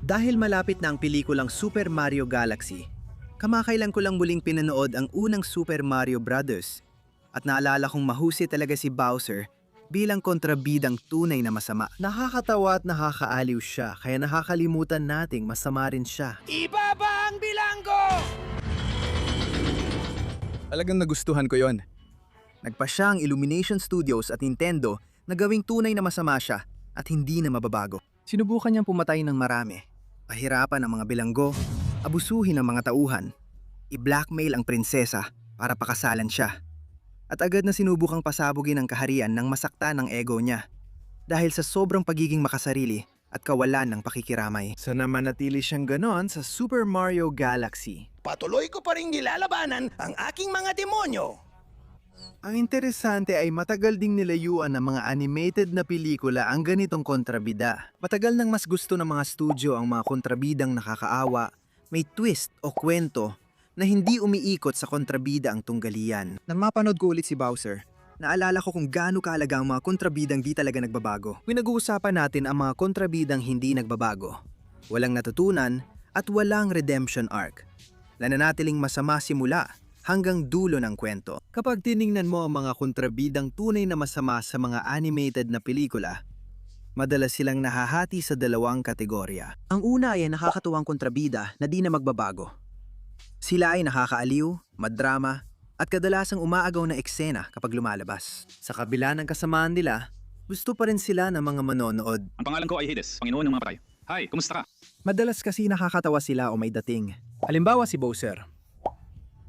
Dahil malapit na ang pelikulang Super Mario Galaxy, kamakailan ko lang muling pinanood ang unang Super Mario Brothers at naalala kong mahusay talaga si Bowser bilang kontrabidang tunay na masama. Nakakatawa at nakakaaliw siya kaya nakakalimutan nating masama rin siya. Ibaba ang bilanggo! Talagang nagustuhan ko yon. Nagpa siya ang Illumination Studios at Nintendo na gawing tunay na masama siya at hindi na mababago. Sinubukan niyang pumatay ng marami, pahirapan ang mga bilanggo, abusuhin ang mga tauhan, i-blackmail ang prinsesa para pakasalan siya. At agad na sinubukang pasabugin ang kaharian nang masaktan ang ego niya dahil sa sobrang pagiging makasarili at kawalan ng pakikiramay. Sana manatili siyang ganon sa Super Mario Galaxy. Patuloy ko pa rin nilalabanan ang aking mga demonyo. Ang interesante ay matagal ding nilayuan ng mga animated na pelikula ang ganitong kontrabida. Matagal nang mas gusto ng mga studio ang mga kontrabidang nakakaawa, may twist o kwento na hindi umiikot sa kontrabida ang tunggalian. Nang mapanood ko ulit si Bowser, naalala ko kung gaano kahalaga ang mga kontrabidang di talaga nagbabago. Pinag-uusapan natin ang mga kontrabidang hindi nagbabago. Walang natutunan at walang redemption arc. Nananatiling masama simula hanggang dulo ng kwento. Kapag tiningnan mo ang mga kontrabidang tunay na masama sa mga animated na pelikula, madalas silang nahahati sa dalawang kategorya. Ang una ay nakakatuwang kontrabida na di na magbabago. Sila ay nakakaaliw, madrama, at kadalasang umaagaw na eksena kapag lumalabas. Sa kabila ng kasamaan nila, gusto pa rin sila ng mga manonood. Ang pangalan ko ay Hades, Panginoon ng mga patay. Hi, kumusta ka? Madalas kasi nakakatawa sila o may dating. Halimbawa si Bowser.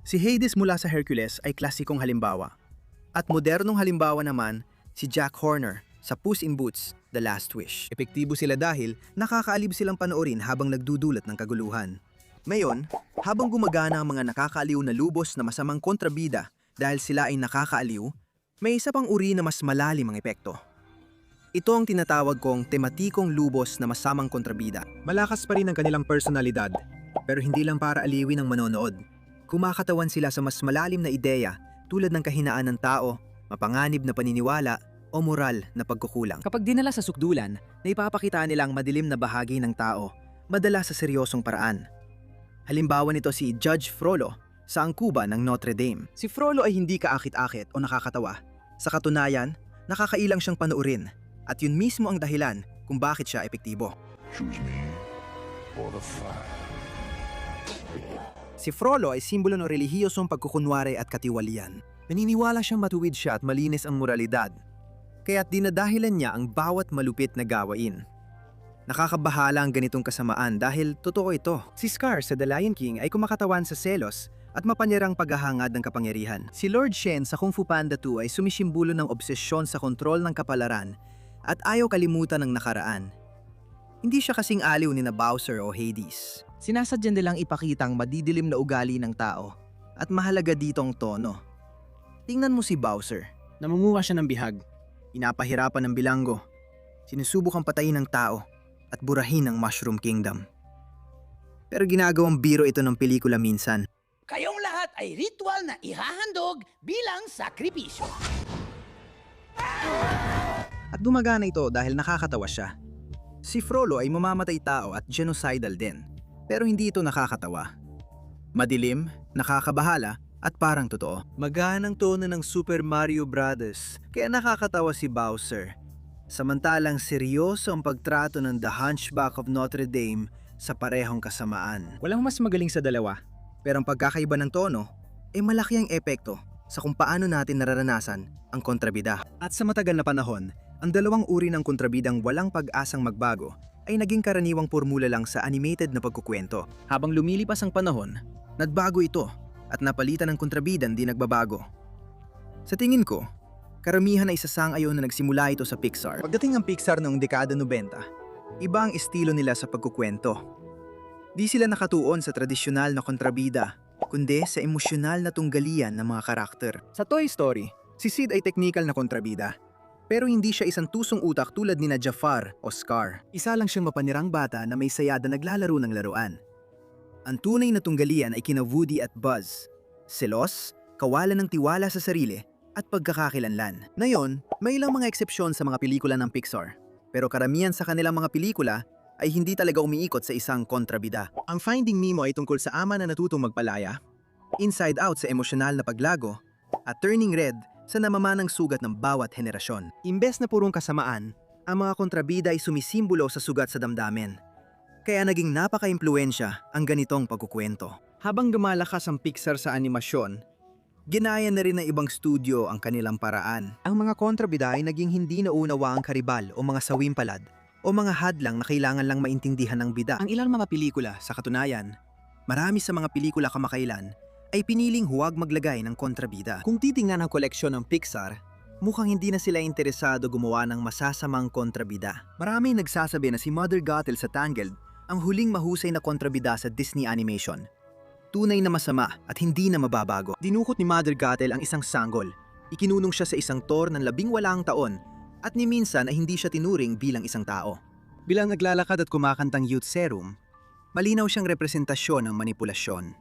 Si Hades mula sa Hercules ay klasikong halimbawa. At modernong halimbawa naman si Jack Horner sa Puss in Boots, The Last Wish. Epektibo sila dahil nakakaalib silang panoorin habang nagdudulot ng kaguluhan. Ngayon, habang gumagana ang mga nakakaaliw na lubos na masamang kontrabida dahil sila ay nakakaaliw, may isa pang uri na mas malalim ang epekto. Ito ang tinatawag kong tematikong lubos na masamang kontrabida. Malakas pa rin ang kanilang personalidad, pero hindi lang para aliwin ang manonood. Kumakatawan sila sa mas malalim na ideya tulad ng kahinaan ng tao, mapanganib na paniniwala, o moral na pagkukulang. Kapag dinala sa sukdulan, naipapakita nila ang madilim na bahagi ng tao, madalas sa seryosong paraan. Halimbawa nito si Judge Frollo sa angkuban ng Notre Dame. Si Frollo ay hindi kaakit-akit o nakakatawa. Sa katunayan, nakakailang siyang panoorin at yun mismo ang dahilan kung bakit siya epektibo. Choose me or the fire. Si Frollo ay simbolo ng relihiyosong pagkukunwari at katiwalian. Naniniwala siyang matuwid siya at malinis ang moralidad, kaya't dinadahilan niya ang bawat malupit na gawain. Nakakabahala ang ganitong kasamaan dahil totoo ito. Si Scar sa The Lion King ay kumakatawan sa selos at mapanyarang paghahangad ng kapangyarihan. Si Lord Shen sa Kung Fu Panda 2 ay sumisimbolo ng obsesyon sa kontrol ng kapalaran at ayaw kalimutan ng nakaraan. Hindi siya kasing aliw ni na Bowser o Hades. Sinasadya nilang ipakita ang madidilim na ugali ng tao at mahalaga dito ang tono. Tingnan mo si Bowser. Namunguha siya ng bihag. Inapahirapan ng bilanggo. Sinusubukang patayin ng tao at burahin ang Mushroom Kingdom. Pero ginagawang biro ito ng pelikula minsan. Kayong lahat ay ritual na ihahandog bilang sakripisyo. At gumagana ito dahil nakakatawa siya. Si Frollo ay mamamatay tao at genocidal din. Pero hindi ito nakakatawa. Madilim, nakakabahala, at parang totoo. Maganang tono ng Super Mario Brothers, kaya nakakatawa si Bowser. Samantalang seryoso ang pagtrato ng The Hunchback of Notre Dame sa parehong kasamaan. Walang mas magaling sa dalawa, pero ang pagkakaiba ng tono ay malaki ang epekto sa kung paano natin nararanasan ang kontrabida. At sa matagal na panahon, ang dalawang uri ng kontrabidang walang pag-asang magbago ay naging karaniwang formula lang sa animated na pagkukwento. Habang lumilipas ang panahon, nagbago ito at napalitan ng kontrabidang di nagbabago. Sa tingin ko, karamihan ay isasang-ayon na nagsimula ito sa Pixar. Pagdating ng Pixar noong dekada 90, iba ang estilo nila sa pagkukwento. Di sila nakatuon sa tradisyonal na kontrabida, kundi sa emosyonal na tunggalian ng mga karakter. Sa Toy Story, si Sid ay technical na kontrabida. Pero hindi siya isang tusong utak tulad ni na Jafar o Scar. Isa lang siyang mapanirang bata na may sayada naglalaro ng laruan. Ang tunay na tunggalian ay kina Woody at Buzz. Selos, kawalan ng tiwala sa sarili, at pagkakakilanlan. Ngayon, may ilang mga eksepsyon sa mga pelikula ng Pixar. Pero karamihan sa kanilang mga pelikula ay hindi talaga umiikot sa isang kontrabida. Ang Finding Nemo ay tungkol sa ama na natutong magpalaya, Inside Out sa emosyonal na paglago, at Turning Red sa namamanang sugat ng bawat henerasyon. Imbes na purong kasamaan, ang mga kontrabida ay sumisimbolo sa sugat sa damdamin. Kaya naging napaka-impluensya ang ganitong pagkukwento. Habang gumalakas ang Pixar sa animasyon, ginaya na rin ng ibang studio ang kanilang paraan. Ang mga kontrabida ay naging hindi nauunawa ang karibal o mga sawimpalad o mga hadlang na kailangan lang maintindihan ng bida. Ang ilang mga pelikula, sa katunayan, marami sa mga pelikula kamakailan ay piniling huwag maglagay ng kontrabida. Kung titingnan ang koleksyon ng Pixar, mukhang hindi na sila interesado gumawa ng masasamang kontrabida. Marami nagsasabi na si Mother Gothel sa Tangled ang huling mahusay na kontrabida sa Disney animation. Tunay na masama at hindi na mababago. Dinukot ni Mother Gothel ang isang sanggol. Ikinunong siya sa isang tor ng 18 taon at ni minsan ay hindi siya tinuring bilang isang tao. Bilang naglalakad at kumakantang youth serum, malinaw siyang representasyon ng manipulasyon,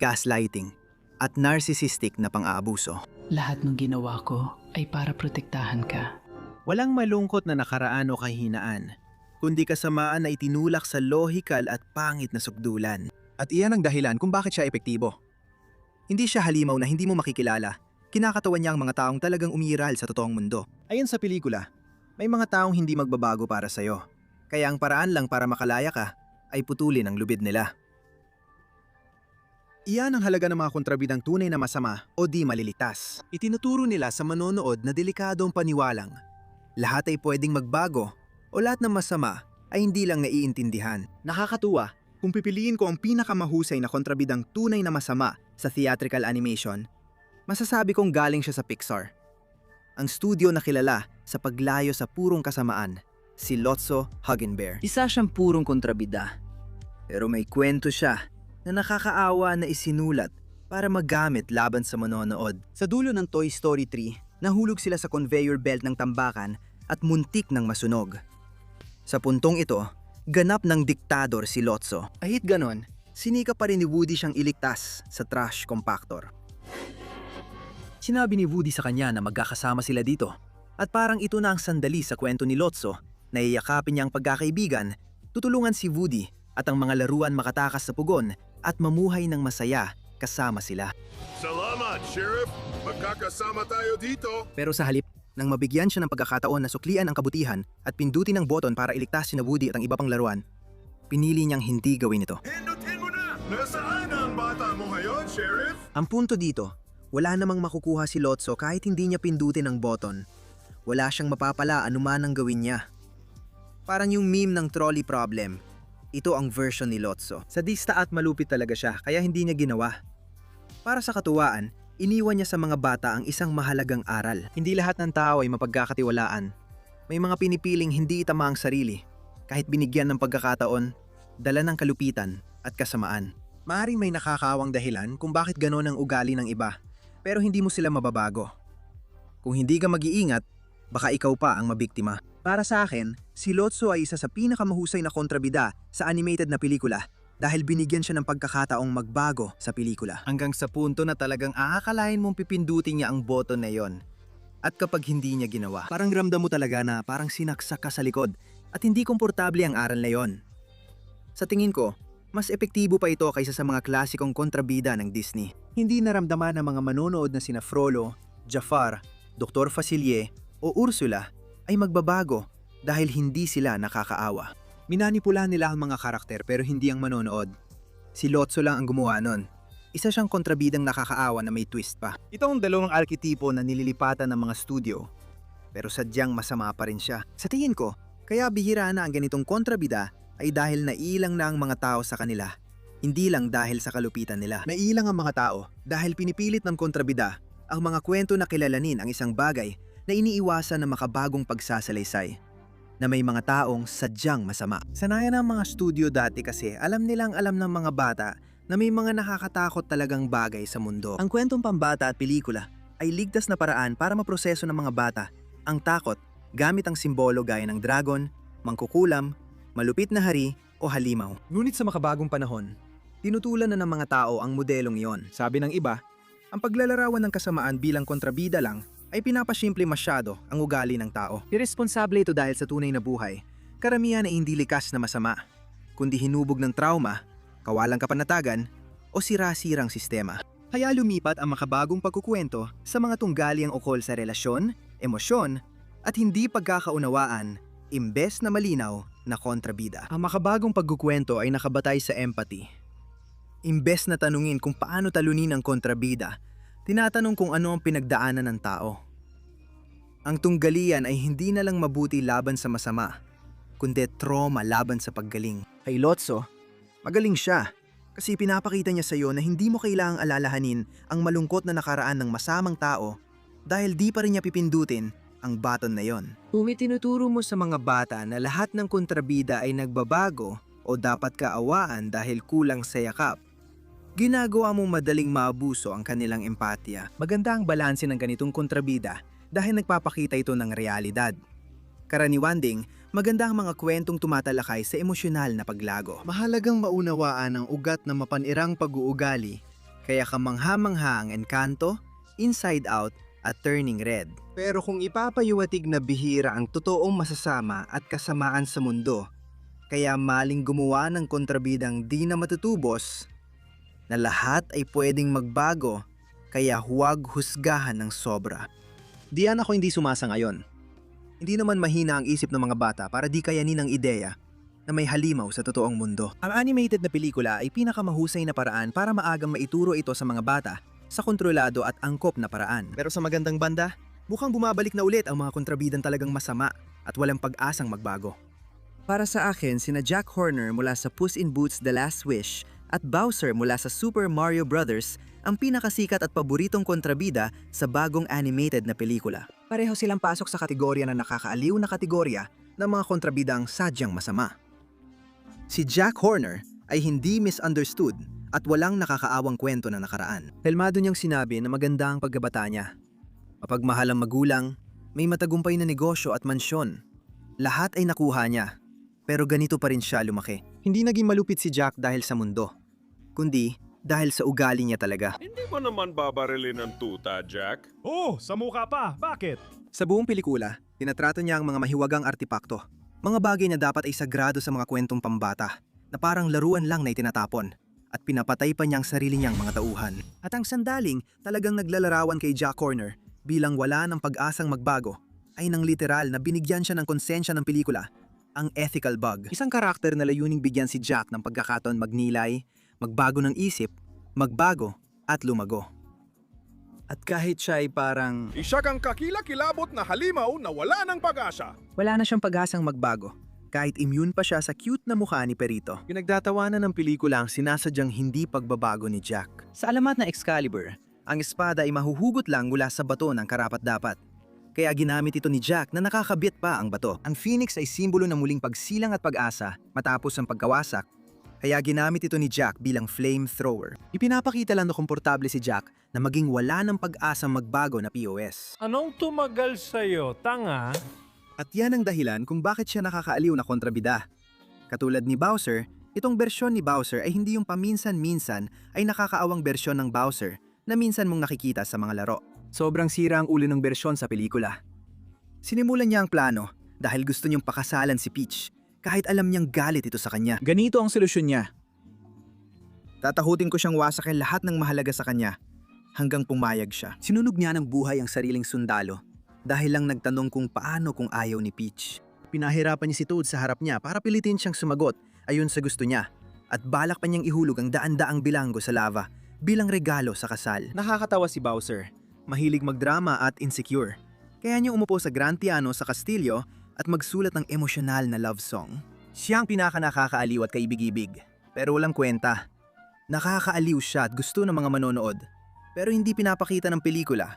gaslighting, at narcissistic na pang-aabuso. Lahat ng ginawa ko ay para protektahan ka. Walang malungkot na nakaraan o kahinaan, kundi kasamaan na itinulak sa lohikal at pangit na sukdulan. At iyan ang dahilan kung bakit siya epektibo. Hindi siya halimaw na hindi mo makikilala. Kinakatawan niya ang mga taong talagang umiiral sa totoong mundo. Ayon sa pelikula, may mga taong hindi magbabago para sa'yo. Kaya ang paraan lang para makalaya ka ay putulin ang lubid nila. Iyan ang halaga ng mga kontrabidang tunay na masama o di maliligtas. Itinuturo nila sa manonood na delikadong paniwalang lahat ay pwedeng magbago o lahat ng masama ay hindi lang naiintindihan. Nakakatuwa kung pipiliin ko ang pinakamahusay na kontrabidang tunay na masama sa theatrical animation, masasabi kong galing siya sa Pixar. Ang studio na kilala sa paglayo sa purong kasamaan, si Lotso Bear. Isa siyang purong kontrabida, pero may kwento siya na nakakaawa na isinulat para magamit laban sa manonood. Sa dulo ng Toy Story 3, nahulog sila sa conveyor belt ng tambakan at muntik ng masunog. Sa puntong ito, ganap ng diktador si Lotso. Kahit ganon, sinika pa rin ni Woody siyang iligtas sa trash compactor. Sinabi ni Woody sa kanya na magkakasama sila dito at parang ito na ang sandali sa kwento ni Lotso na iyakapin niya ang pagkakaibigan, tutulungan si Woody at ang mga laruan makatakas sa pugon at mamuhay ng masaya kasama sila. Salamat, Sheriff! Magkakasama tayo dito! Pero sa halip, nang mabigyan siya ng pagkakataon na suklian ang kabutihan at pindutin ang boton para iligtas si Woody at ang iba pang laruan, pinili niyang hindi gawin ito. Pindutin mo na! Nasaan ang bata mo ngayon, Sheriff? Ang punto dito, wala namang makukuha si Lotso kahit hindi niya pindutin ang boton. Wala siyang mapapala anuman ang gawin niya. Parang yung meme ng trolley problem. Ito ang version ni Lotso. Sadista at malupit talaga siya kaya hindi niya ginawa. Para sa katuwaan, iniwan niya sa mga bata ang isang mahalagang aral. Hindi lahat ng tao ay mapagkakatiwalaan. May mga pinipiling hindi itama ang sarili. Kahit binigyan ng pagkakataon, dala ng kalupitan at kasamaan. Maaring may nakakawang dahilan kung bakit ganon ang ugali ng iba, pero hindi mo sila mababago. Kung hindi ka mag-iingat, baka ikaw pa ang mabiktima. Para sa akin, si Lotso ay isa sa pinakamahusay na kontrabida sa animated na pelikula dahil binigyan siya ng pagkakataong magbago sa pelikula. Hanggang sa punto na talagang aakalain mong pipindutin niya ang button na yon. At kapag hindi niya ginawa, parang ramdam mo talaga na parang sinaksak ka sa likod at hindi komportable ang aral na yon. Sa tingin ko, mas epektibo pa ito kaysa sa mga klasikong kontrabida ng Disney. Hindi naramdaman ng mga manonood na sina Frollo, Jafar, Dr. Facilier o Ursula ay magbabago dahil hindi sila nakakaawa. Minanipula nila ang mga karakter pero hindi ang manonood. Si Lotso lang ang gumawa nun. Isa siyang kontrabidang nakakaawa na may twist pa. Ito ang dalawang arketipo na nililipatan ng mga studio, pero sadyang masama pa rin siya. Sa tingin ko, kaya bihira na ang ganitong kontrabida ay dahil nailang na ang mga tao sa kanila. Hindi lang dahil sa kalupitan nila. Nailang ang mga tao dahil pinipilit ng kontrabida ang mga kwento na kilalanin ang isang bagay na iniiwasan na makabagong pagsasalaysay, na may mga taong sadyang masama. Sanayan ng mga studio dati kasi alam nilang alam ng mga bata na may mga nakakatakot talagang bagay sa mundo. Ang kwentong pambata at pelikula ay ligtas na paraan para maproseso ng mga bata ang takot gamit ang simbolo gaya ng dragon, mangkukulam, malupit na hari o halimaw. Ngunit sa makabagong panahon, tinutulan na ng mga tao ang modelong iyon. Sabi ng iba, ang paglalarawan ng kasamaan bilang kontrabida lang ay pinapasimple masyado ang ugali ng tao. Irresponsable ito dahil sa tunay na buhay. Karamihan ay hindi likas na masama, kundi hinubog ng trauma, kawalang kapanatagan, o sira-sirang sistema. Kaya lumipat ang makabagong pagkukwento sa mga tunggaliang ukol sa relasyon, emosyon, at hindi pagkakaunawaan, imbes na malinaw na kontrabida. Ang makabagong pagkukwento ay nakabatay sa empathy. Imbes na tanungin kung paano talunin ang kontrabida, tinatanong kung ano ang pinagdaanan ng tao. Ang tunggalian ay hindi na lang mabuti laban sa masama, kundi trauma laban sa paggaling. Kay Lotso, magaling siya kasi pinapakita niya sa iyo na hindi mo kailangang alalahanin ang malungkot na nakaraan ng masamang tao dahil di pa rin niya pipindutin ang baton na yon. Kung itinuturo mo sa mga bata na lahat ng kontrabida ay nagbabago o dapat kaawaan dahil kulang sa yakap, ginagawa mong madaling maabuso ang kanilang empatya. Maganda ang balanse ng ganitong kontrabida dahil nagpapakita ito ng realidad. Karaniwan ding, maganda ang mga kwentong tumatalakay sa emosyonal na paglago. Mahalagang maunawaan ang ugat ng mapanirang pag-uugali, kaya kamangha-mangha ang Encanto, Inside Out at Turning Red. Pero kung ipapayuwatig na bihira ang totoong masasama at kasamaan sa mundo, kaya maling gumawa ng kontrabidang di na matutubos, na lahat ay pwedeng magbago, kaya huwag husgahan ng sobra. Diyan ako hindi sumasangayon. Hindi naman mahina ang isip ng mga bata para di kayanin ang ideya na may halimaw sa totoong mundo. Ang animated na pelikula ay pinakamahusay na paraan para maagang maituro ito sa mga bata sa kontrolado at angkop na paraan. Pero sa magandang banda, mukhang bumabalik na ulit ang mga kontrabidang talagang masama at walang pag-asang magbago. Para sa akin, sina Jack Horner mula sa Puss in Boots: The Last Wish at Bowser mula sa Super Mario Bros. Ang pinakasikat at paboritong kontrabida sa bagong animated na pelikula. Pareho silang pasok sa kategorya na nakakaaliw na kategorya ng mga kontrabidang sadyang masama. Si Jack Horner ay hindi misunderstood at walang nakakaawang kwento na nakaraan. Kalmado niyang sinabi na maganda ang pagkabata niya. Mapagmahal ang magulang, may matagumpay na negosyo at mansyon. Lahat ay nakuha niya, pero ganito pa rin siya lumaki. Hindi naging malupit si Jack dahil sa mundo, kundi dahil sa ugali niya talaga. Hindi mo naman babarilin ng tuta, Jack. Oh, sa mukha pa. Bakit? Sa buong pelikula, tinatrato niya ang mga mahiwagang artipakto. Mga bagay na dapat ay sagrado sa mga kwentong pambata, na parang laruan lang na itinatapon, at pinapatay pa niya ang sarili niyang mga tauhan. At ang sandaling talagang naglalarawan kay Jack Horner bilang wala ng pag-asang magbago, ay nang literal na binigyan siya ng konsensya ng pelikula, ang ethical bug. Isang karakter na layuning bigyan si Jack ng pagkakataon magnilay, magbago ng isip, magbago at lumago. At kahit siya ay parang Isa kang kakila-kilabot na halimaw na wala ng pag-asa. wala na siyang pag-asang magbago, kahit immune pa siya sa cute na mukha ni Perito. Pinagdatawanan ng pelikula ang sinasadyang hindi pagbabago ni Jack. Sa alamat na Excalibur, ang espada ay mahuhugot lang mula sa bato ng karapat-dapat. Kaya ginamit ito ni Jack na nakakabit pa ang bato. Ang Phoenix ay simbolo ng muling pagsilang at pag-asa matapos ang pagkawasak. Kaya ginamit ito ni Jack bilang flamethrower. Ipinapakita lang na komportable si Jack na maging wala ng pag-asang magbago na POS. Anong tumagal sa'yo, tanga? At yan ang dahilan kung bakit siya nakakaaliw na kontrabida. Katulad ni Bowser, itong bersyon ni Bowser ay hindi yung paminsan-minsan ay nakakaawang bersyon ng Bowser na minsan mong nakikita sa mga laro. Sobrang sira ang ulo ng bersyon sa pelikula. Sinimulan niya ang plano dahil gusto niyang pakasalan si Peach, kahit alam niyang galit ito sa kanya. Ganito ang solusyon niya. Tatahutin ko siyang wasakin lahat ng mahalaga sa kanya hanggang pumayag siya. Sinunog niya ng buhay ang sariling sundalo dahil lang nagtanong kung paano kung ayaw ni Peach. Pinahirapan niya si Toad sa harap niya para pilitin siyang sumagot ayon sa gusto niya at balak pa niyang ihulog ang daan-daang bilanggo sa lava bilang regalo sa kasal. Nakakatawa si Bowser. Mahilig magdrama at insecure. Kaya niya umupo sa grand piano sa kastilyo at magsulat ng emosyonal na love song. Siya ang pinaka-nakakaaliw at kaibig-ibig, pero walang kwenta. Nakakaaliw siya at gusto ng mga manonood, pero hindi pinapakita ng pelikula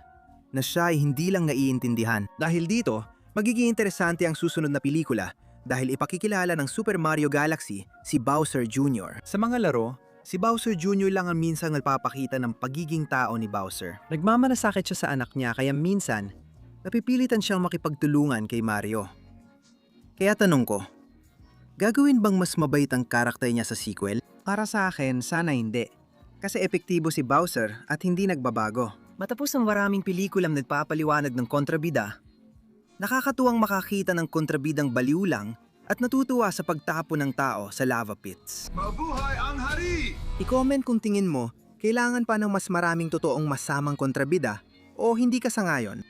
na siya ay hindi lang naiintindihan. Dahil dito, magiging interesante ang susunod na pelikula dahil ipakikilala ng Super Mario Galaxy si Bowser Jr. Sa mga laro, si Bowser Jr. lang ang minsan nagpapakita ng pagiging tao ni Bowser. Nagmamalasakit siya sa anak niya kaya minsan, napipilitan siyang makipagtulungan kay Mario. Kaya tanong ko, gagawin bang mas mabait ang karakter niya sa sequel? Para sa akin, sana hindi. Kasi epektibo si Bowser at hindi nagbabago. Matapos ang maraming pelikulang nagpapaliwanag ng kontrabida, nakakatuwang makakita ng kontrabidang baliw lang at natutuwa sa pagtapo ng tao sa lava pits. Mabuhay ang hari! I-comment kung tingin mo, kailangan pa ng mas maraming totoong masamang kontrabida o hindi ka sangayon.